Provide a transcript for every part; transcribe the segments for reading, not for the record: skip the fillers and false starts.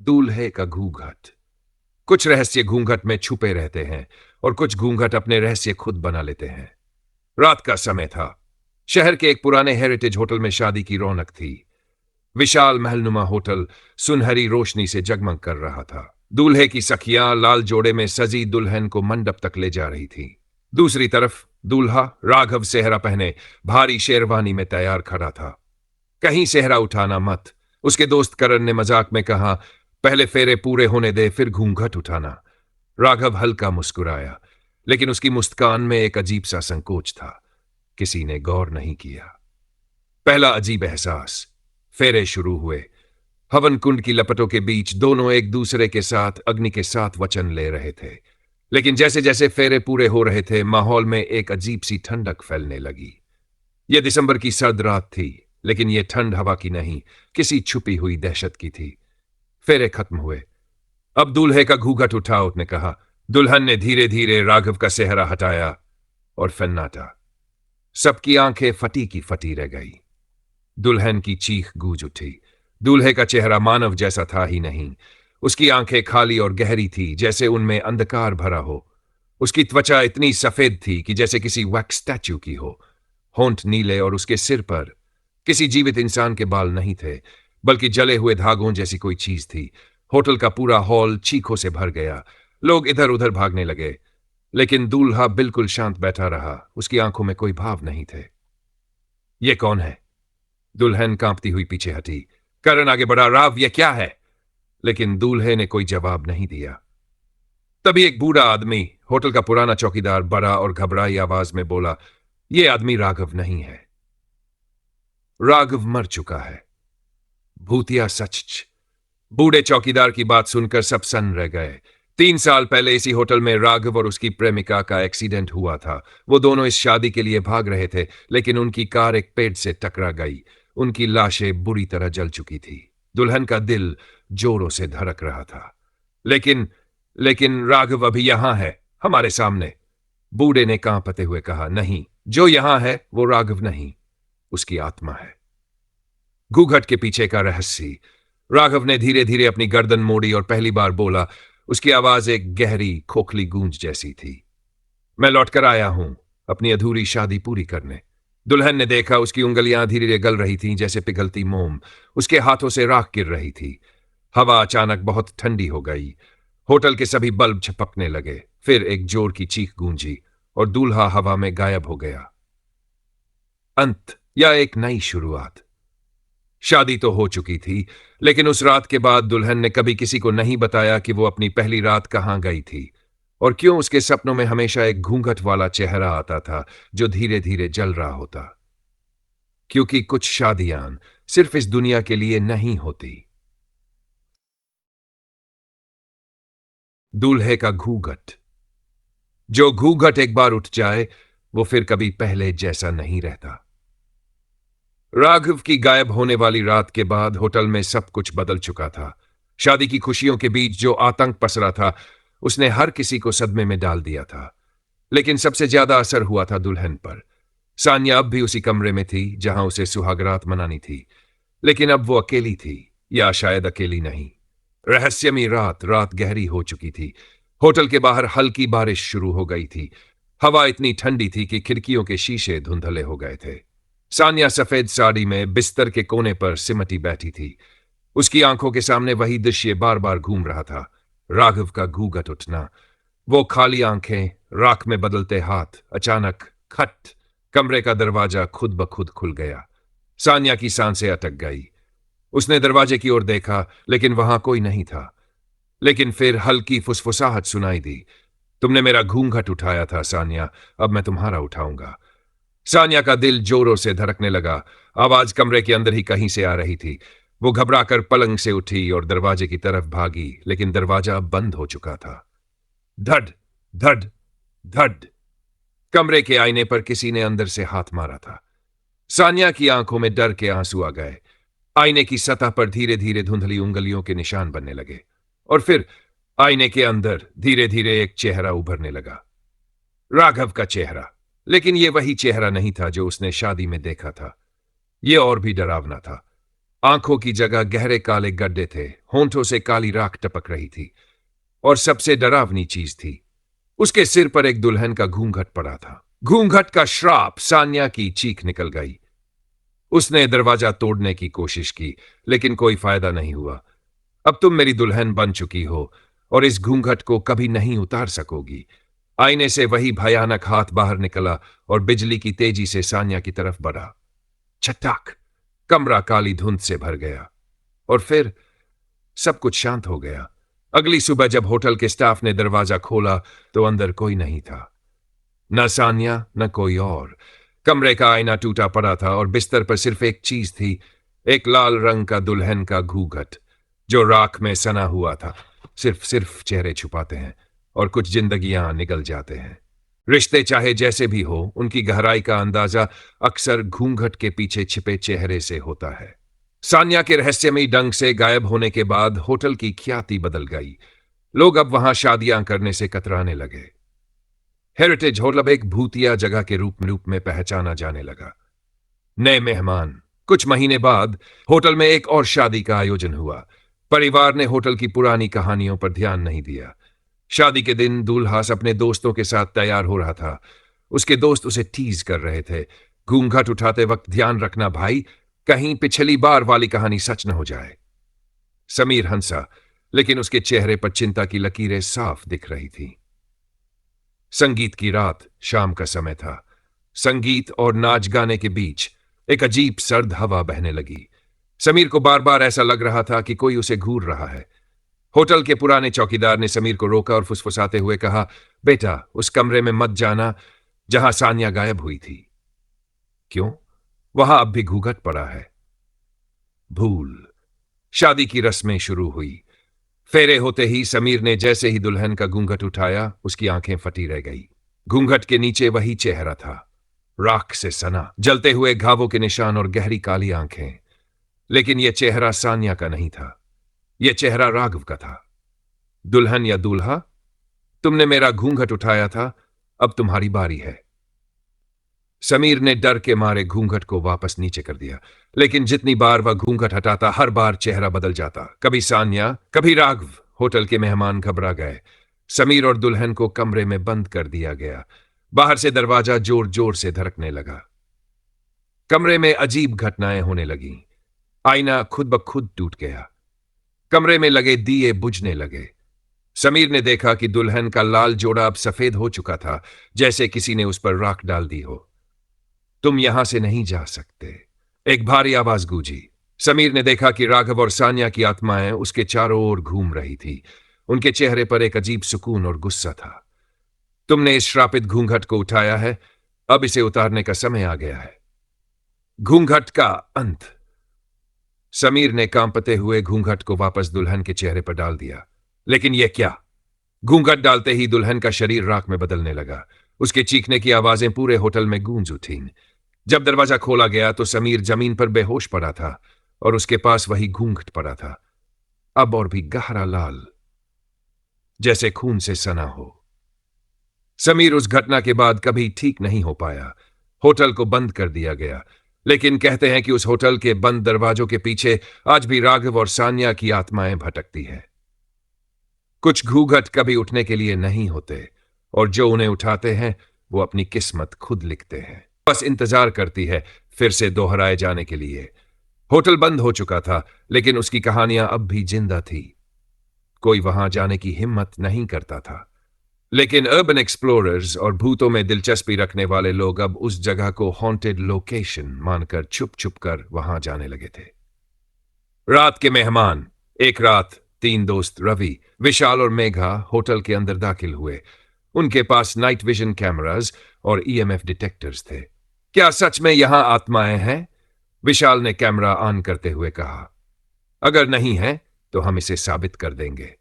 दूल्हे का घूंघट। कुछ रहस्य घूंघट में छुपे रहते हैं और कुछ घूंघट अपने रहस्य खुद बना लेते हैं। रात का समय था। शहर के एक पुराने हेरिटेज होटल में शादी की रौनक थी। विशाल महलनुमा होटल सुनहरी रोशनी से जगमग कर रहा था। दूल्हे की सखियां लाल जोड़े में सजी दुल्हन को मंडप तक ले जा रही थी। दूसरी तरफ दूल्हा राघव सेहरा पहने भारी शेरवानी में तैयार खड़ा था। कहीं सेहरा उठाना मत, उसके दोस्त करण ने मजाक में कहा। पहले फेरे पूरे होने दे फिर घूंघट उठाना। राघव हल्का मुस्कुराया, लेकिन उसकी मुस्कान में एक अजीब सा संकोच था। किसी ने गौर नहीं किया। पहला अजीब एहसास। फेरे शुरू हुए। हवन कुंड की लपटों के बीच दोनों एक दूसरे के साथ अग्नि के साथ वचन ले रहे थे। लेकिन जैसे जैसे फेरे पूरे हो रहे थे, माहौल में एक अजीब सी ठंडक फैलने लगी। यह दिसंबर की सर्द रात थी, लेकिन यह ठंड हवा की नहीं, किसी छुपी हुई दहशत की थी। फेरे खत्म हुए। अब दूल्हे का घूंघट उठा, उसने कहा। दुल्हन ने धीरे धीरे राघव का सेहरा हटाया और सन्नाटा। सबकी आंखें फटी की फटी रह गई। दुल्हन की चीख गूंज उठी। दूल्हे का चेहरा मानव जैसा था ही नहीं। उसकी आंखें खाली और गहरी थी, जैसे उनमें अंधकार भरा हो। उसकी त्वचा इतनी सफेद थी कि जैसे किसी वैक्स स्टैच्यू की हो। होंठ नीले और उसके सिर पर किसी जीवित इंसान के बाल नहीं थे, बल्कि जले हुए धागों जैसी कोई चीज थी। होटल का पूरा हॉल चीखों से भर गया। लोग इधर उधर भागने लगे, लेकिन दूल्हा बिल्कुल शांत बैठा रहा। उसकी आंखों में कोई भाव नहीं थे। ये कौन है? दुल्हन कांपती हुई पीछे हटी। करण आगे बढ़ा। राव, ये क्या है? लेकिन दूल्हे ने कोई जवाब नहीं दिया। तभी एक बूढ़ा आदमी, होटल का पुराना चौकीदार, बड़ा और घबराई आवाज में बोला, यह आदमी राघव नहीं है। राघव मर चुका है। भूतिया सच। बूढ़े चौकीदार की बात सुनकर सब सन्न रह गए। 3 साल पहले इसी होटल में राघव और उसकी प्रेमिका का एक्सीडेंट हुआ था। वो दोनों इस शादी के लिए भाग रहे थे, लेकिन उनकी कार एक पेड़ से टकरा गई। उनकी लाशें बुरी तरह जल चुकी थी। दुल्हन का दिल जोरों से धड़क रहा था। लेकिन राघव अभी यहां है, हमारे सामने। बूढ़े ने कांपते हुए कहा, नहीं, जो यहां है वो राघव नहीं, उसकी आत्मा है। घूंघट के पीछे का रहस्य। राघव ने धीरे धीरे अपनी गर्दन मोड़ी और पहली बार बोला। उसकी आवाज एक गहरी खोखली गूंज जैसी थी। मैं लौटकर आया हूं अपनी अधूरी शादी पूरी करने। दुल्हन ने देखा, उसकी उंगलियां धीरे धीरे गल रही थीं जैसे पिघलती मोम। उसके हाथों से राख गिर रही थी। हवा अचानक बहुत ठंडी हो गई। होटल के सभी बल्ब झपकने लगे। फिर एक जोर की चीख गूंजी और दूल्हा हवा में गायब हो गया। अंत या एक नई शुरुआत। शादी तो हो चुकी थी, लेकिन उस रात के बाद दुल्हन ने कभी किसी को नहीं बताया कि वो अपनी पहली रात कहां गई थी और क्यों उसके सपनों में हमेशा एक घूंघट वाला चेहरा आता था जो धीरे धीरे जल रहा होता। क्योंकि कुछ शादियां सिर्फ इस दुनिया के लिए नहीं होती। दूल्हे का घूंघट। जो घूंघट एक बार उठ जाए, वो फिर कभी पहले जैसा नहीं रहता। राघव की गायब होने वाली रात के बाद होटल में सब कुछ बदल चुका था। शादी की खुशियों के बीच जो आतंक पसरा था, उसने हर किसी को सदमे में डाल दिया था। लेकिन सबसे ज्यादा असर हुआ था दुल्हन पर। सान्या अब भी उसी कमरे में थी जहां उसे सुहागरात मनानी थी, लेकिन अब वो अकेली थी, या शायद अकेली नहीं। रहस्यमयी रात गहरी हो चुकी थी। होटल के बाहर हल्की बारिश शुरू हो गई थी। हवा इतनी ठंडी थी कि खिड़कियों के शीशे धुंधले हो गए थे। सान्या सफेद साड़ी में बिस्तर के कोने पर सिमटी बैठी थी। उसकी आंखों के सामने वही दृश्य बार बार घूम रहा था। राघव का घूंघट उठना, वो खाली आंखें, राख में बदलते हाथ। अचानक खट, कमरे का दरवाजा खुद ब खुद खुल गया। सान्या की सांसें अटक गई। उसने दरवाजे की ओर देखा, लेकिन वहां कोई नहीं था। लेकिन फिर हल्की फुसफुसाहट सुनाई दी। तुमने मेरा घूंघट उठाया था सान्या, अब मैं तुम्हारा उठाऊंगा। सान्या का दिल जोरों से धड़कने लगा। आवाज कमरे के अंदर ही कहीं से आ रही थी। वो घबराकर पलंग से उठी और दरवाजे की तरफ भागी, लेकिन दरवाजा बंद हो चुका था। धड़ धड़ धड़। कमरे के आईने पर किसी ने अंदर से हाथ मारा था। सान्या की आंखों में डर के आंसू आ गए। आईने की सतह पर धीरे धीरे धुंधली उंगलियों के निशान बनने लगे, और फिर आईने के अंदर धीरे धीरे एक चेहरा उभरने लगा। राघव का चेहरा। लेकिन यह वही चेहरा नहीं था जो उसने शादी में देखा था। यह और भी डरावना था। आंखों की जगह गहरे काले गड्ढे थे, होंठों से काली राख टपक रही थी, और सबसे डरावनी चीज थी, उसके सिर पर एक दुल्हन का घूंघट पड़ा था। घूंघट का श्राप। सान्या की चीख निकल गई। उसने दरवाजा तोड़ने की कोशिश की, लेकिन कोई फायदा नहीं हुआ। अब तुम मेरी दुल्हन बन चुकी हो और इस घूंघट को कभी नहीं उतार सकोगी। आईने से वही भयानक हाथ बाहर निकला और बिजली की तेजी से सान्या की तरफ बढ़ा। छटाक! कमरा काली धुंध से भर गया और फिर सब कुछ शांत हो गया। अगली सुबह जब होटल के स्टाफ ने दरवाजा खोला तो अंदर कोई नहीं था। न सान्या, न कोई और। कमरे का आईना टूटा पड़ा था और बिस्तर पर सिर्फ एक चीज थी, एक लाल रंग का दुल्हन का घूंघट जो राख में सना हुआ था। सिर्फ चेहरे छुपाते हैं और कुछ जिंदगियां निकल जाते हैं। रिश्ते चाहे जैसे भी हो, उनकी गहराई का अंदाजा अक्सर घूंघट के पीछे छिपे चेहरे से होता है। सान्या के रहस्यमयी ढंग से गायब होने के बाद होटल की ख्याति बदल गई। लोग अब वहां शादियां करने से कतराने लगे। हेरिटेज होटल एक भूतिया जगह के रूप में पहचाना जाने लगा। नए मेहमान। कुछ महीने बाद होटल में एक और शादी का आयोजन हुआ। परिवार ने होटल की पुरानी कहानियों पर ध्यान नहीं दिया। शादी के दिन दूल्हा अपने दोस्तों के साथ तैयार हो रहा था। उसके दोस्त उसे टीज कर रहे थे, घूंघट उठाते वक्त ध्यान रखना भाई, कहीं पिछली बार वाली कहानी सच न हो जाए। समीर हंसा, लेकिन उसके चेहरे पर चिंता की लकीरें साफ दिख रही थी। संगीत की रात, शाम का समय था। संगीत और नाच गाने के बीच एक अजीब सर्द हवा बहने लगी। समीर को बार बार ऐसा लग रहा था कि कोई उसे घूर रहा है। होटल के पुराने चौकीदार ने समीर को रोका और फुसफुसाते हुए कहा, बेटा, उस कमरे में मत जाना जहां सान्या गायब हुई थी। क्यों? वहां अब भी घूंघट पड़ा है। भूल। शादी की रस्में शुरू हुई। फेरे होते ही समीर ने जैसे ही दुल्हन का घूंघट उठाया, उसकी आंखें फटी रह गई। घूंघट के नीचे वही चेहरा था, राख से सना, जलते हुए घावों के निशान और गहरी काली आंखें। लेकिन यह चेहरा सान्या का नहीं था, यह चेहरा राघव का था। दुल्हन या दूल्हा, तुमने मेरा घूंघट उठाया था, अब तुम्हारी बारी है। समीर ने डर के मारे घूंघट को वापस नीचे कर दिया, लेकिन जितनी बार वह घूंघट हटाता, हर बार चेहरा बदल जाता। कभी सान्या, कभी राघव। होटल के मेहमान घबरा गए। समीर और दुल्हन को कमरे में बंद कर दिया गया। बाहर से दरवाजा जोर जोर से धड़कने लगा। कमरे में अजीब घटनाएं होने लगीं। आईना खुद ब खुद टूट गया। कमरे में लगे दिए बुझने लगे। समीर ने देखा कि दुल्हन का लाल जोड़ा अब सफेद हो चुका था, जैसे किसी ने उस पर राख डाल दी हो। तुम यहां से नहीं जा सकते, एक भारी आवाज गूंजी। समीर ने देखा कि राघव और सान्या की आत्माएं उसके चारों ओर घूम रही थी। उनके चेहरे पर एक अजीब सुकून और गुस्सा था। तुमने इस श्रापित घूंघट को उठाया है, अब इसे उतारने का समय आ गया है। घूंघट का अंत। समीर ने कांपते हुए घूंघट को वापस दुल्हन के चेहरे पर डाल दिया। लेकिन यह क्या? घूंघट डालते ही दुल्हन का शरीर राख में बदलने लगा। उसके चीखने की आवाजें पूरे होटल में गूंज उठीं। जब दरवाजा खोला गया तो समीर जमीन पर बेहोश पड़ा था और उसके पास वही घूंघट पड़ा था, अब और भी गहरा लाल, जैसे खून से सना हो। समीर उस घटना के बाद कभी ठीक नहीं हो पाया। होटल को बंद कर दिया गया, लेकिन कहते हैं कि उस होटल के बंद दरवाजों के पीछे आज भी राघव और सान्या की आत्माएं भटकती हैं। कुछ घूंघट कभी उठने के लिए नहीं होते, और जो उन्हें उठाते हैं वो अपनी किस्मत खुद लिखते हैं, बस इंतजार करती है फिर से दोहराए जाने के लिए। होटल बंद हो चुका था, लेकिन उसकी कहानियां अब भी जिंदा थी। कोई वहां जाने की हिम्मत नहीं करता था, लेकिन अर्बन एक्सप्लोरर्स और भूतों में दिलचस्पी रखने वाले लोग अब उस जगह को हॉन्टेड लोकेशन मानकर छुप छुप कर वहां जाने लगे थे। रात के मेहमान। एक रात 3 दोस्त रवि, विशाल और मेघा होटल के अंदर दाखिल हुए। उनके पास नाइट विजन कैमरास और ईएमएफ डिटेक्टर्स थे। क्या सच में यहां आत्माएं हैं? विशाल ने कैमरा ऑन करते हुए कहा। अगर नहीं है तो हम इसे साबित कर देंगे।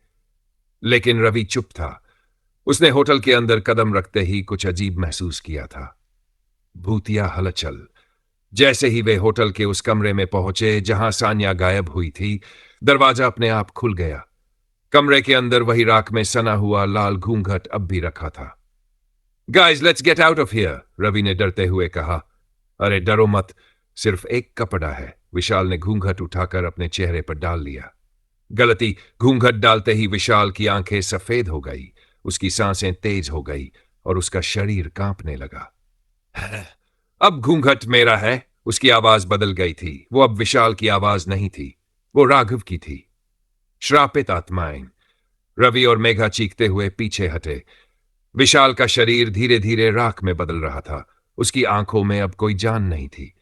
लेकिन रवि चुप था। उसने होटल के अंदर कदम रखते ही कुछ अजीब महसूस किया था, भूतिया हलचल। जैसे ही वे होटल के उस कमरे में पहुंचे जहां सान्या गायब हुई थी, दरवाजा अपने आप खुल गया। कमरे के अंदर वही राख में सना हुआ लाल घूंघट अब भी रखा था। Guys, let's get out of here, Ravi ने डरते हुए कहा। अरे डरो मत, सिर्फ एक कपड़ा है। विशाल ने घूंघट उठाकर अपने चेहरे पर डाल लिया। गलती, घूंघट डालते ही विशाल की आंखें सफेद हो गई, उसकी सांसें तेज हो गई और उसका शरीर कांपने लगा। अब घूंघट मेरा है। उसकी आवाज बदल गई थी। वो अब विशाल की आवाज नहीं थी, वो राघव की थी। श्रापित आत्माएं। रवि और मेघा चीखते हुए पीछे हटे। विशाल का शरीर धीरे धीरे राख में बदल रहा था। उसकी आंखों में अब कोई जान नहीं थी।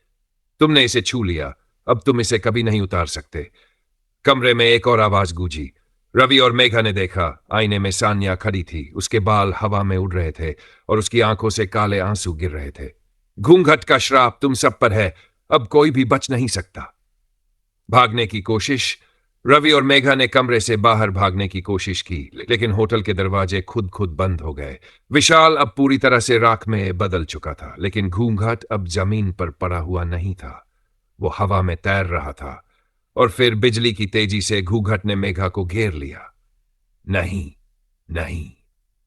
तुमने इसे छू लिया, अब तुम इसे कभी नहीं उतार सकते। कमरे में एक और आवाज गूंजी। रवि और मेघा ने देखा, आईने में सान्या खड़ी थी। उसके बाल हवा में उड़ रहे थे और उसकी आंखों से काले आंसू गिर रहे थे। घूंघट का श्राप तुम सब पर है, अब कोई भी बच नहीं सकता। भागने की कोशिश। रवि और मेघा ने कमरे से बाहर भागने की कोशिश की, लेकिन होटल के दरवाजे खुद खुद बंद हो गए। विशाल अब पूरी तरह से राख में बदल चुका था, लेकिन घूंघट अब जमीन पर पड़ा हुआ नहीं था। वो हवा में तैर रहा था। और फिर बिजली की तेजी से घूंघट ने मेघा को घेर लिया। नहीं, नहीं।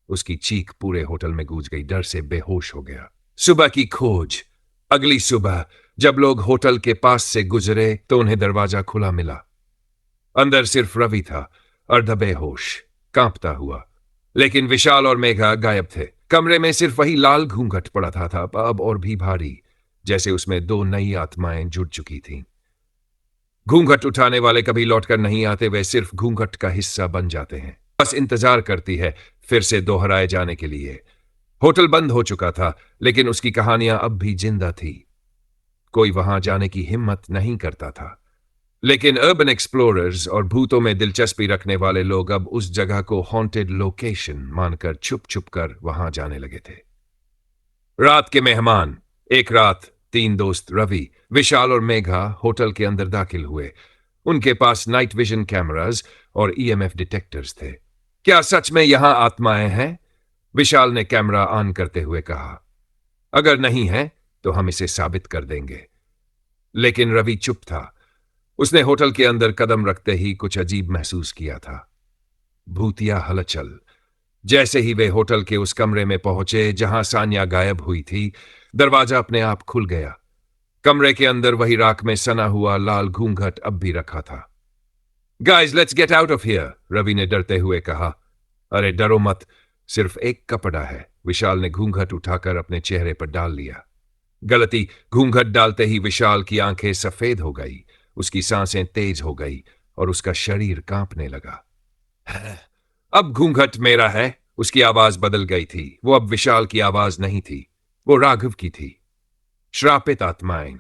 उसकी चीख पूरे होटल में गूंज गई। डर से बेहोश हो गया। सुबह की खोज। अगली सुबह जब लोग होटल के पास से गुजरे तो उन्हें दरवाजा खुला मिला। अंदर सिर्फ रवि था, अर्ध बेहोश, कांपता हुआ। लेकिन विशाल और मेघा गायब थे। कमरे में सिर्फ वही लाल घूंघट पड़ा था अब और भी भारी, जैसे उसमें दो नई आत्माएं जुड़ चुकी थीं। घूंघट उठाने वाले कभी लौटकर नहीं आते, वे सिर्फ घूंघट का हिस्सा बन जाते हैं। बस इंतजार करती है फिर से दोहराए जाने के लिए। होटल बंद हो चुका था, लेकिन उसकी कहानियां अब भी जिंदा थी। कोई वहां जाने की हिम्मत नहीं करता था, लेकिन अर्बन एक्सप्लोरर्स और भूतों में दिलचस्पी रखने वाले लोग अब उस जगह को हॉन्टेड लोकेशन मानकर छुप छुप कर वहां जाने लगे थे। रात के मेहमान। एक रात 3 दोस्त रवि, विशाल और मेघा होटल के अंदर दाखिल हुए। उनके पास नाइट विजन कैमरास और ईएमएफ डिटेक्टर्स थे। क्या सच में यहां आत्माएं हैं? विशाल ने कैमरा ऑन करते हुए कहा। अगर नहीं है तो हम इसे साबित कर देंगे। लेकिन रवि चुप था। उसने होटल के अंदर कदम रखते ही कुछ अजीब महसूस किया था। भूतिया हलचल। जैसे ही वे होटल के उस कमरे में पहुंचे जहां सान्या गायब हुई थी, दरवाजा अपने आप खुल गया। कमरे के अंदर वही राख में सना हुआ लाल घूंघट अब भी रखा था। Guys, let's get out of here, Ravi ने डरते हुए कहा। अरे डरो मत, सिर्फ एक कपड़ा है। विशाल ने घूंघट उठाकर अपने चेहरे पर डाल लिया। गलती, घूंघट डालते ही विशाल की आंखें सफेद हो गई, उसकी सांसें तेज हो गई और उसका शरीर कांपने लगा। अब घूंघट मेरा है। उसकी आवाज बदल गई थी। वो अब विशाल की आवाज नहीं थी, वो राघव की थी। श्रापित आत्माएं।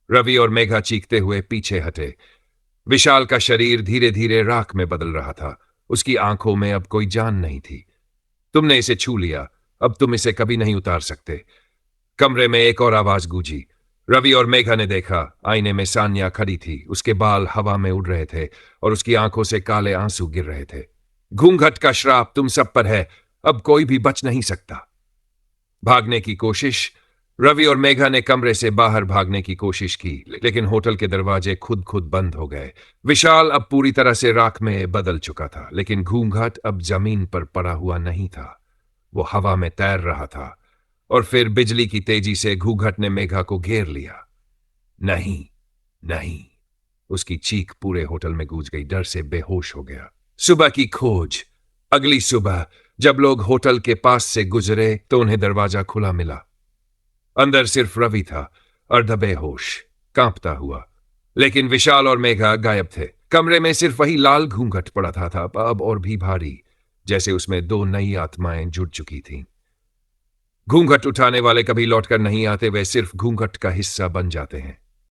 रवि और मेघा चीखते हुए पीछे हटे। विशाल का शरीर धीरे धीरे राख में बदल रहा था। उसकी आंखों में अब कोई जान नहीं थी। तुमने इसे छू लिया, अब तुम इसे कभी नहीं उतार सकते। कमरे में एक और आवाज गूंजी। रवि और मेघा ने देखा, आईने में सान्या खड़ी थी। उसके बाल हवा में उड़ रहे थे और उसकी आंखों से काले आंसू गिर रहे थे। घूंघट का श्राप तुम सब पर है, अब कोई भी बच नहीं सकता। भागने की कोशिश। रवि और मेघा ने कमरे से बाहर भागने की कोशिश की, लेकिन होटल के दरवाजे खुद खुद बंद हो गए। विशाल अब पूरी तरह से राख में बदल चुका था, लेकिन घूंघट अब जमीन पर पड़ा हुआ नहीं था। वो हवा में तैर रहा था। और फिर बिजली की तेजी से घूंघट ने मेघा को घेर लिया। नहीं, नहीं। उसकी चीख पूरे होटल में गूंज गई। डर से बेहोश हो गया। सुबह की खोज। अगली सुबह जब लोग होटल के पास से गुजरे तो उन्हें दरवाजा खुला मिला। अंदर सिर्फ रवि था, अर्ध बेहोश, कांपता हुआ। लेकिन विशाल और मेघा गायब थे। कमरे में सिर्फ वही लाल घूंघट पड़ा था अब और भी भारी, जैसे उसमें दो नई आत्माएं जुड़ चुकी थीं। घूंघट उठाने वाले कभी लौटकर नहीं आते, वे सिर्फ घूंघट का हिस्सा बन जाते हैं।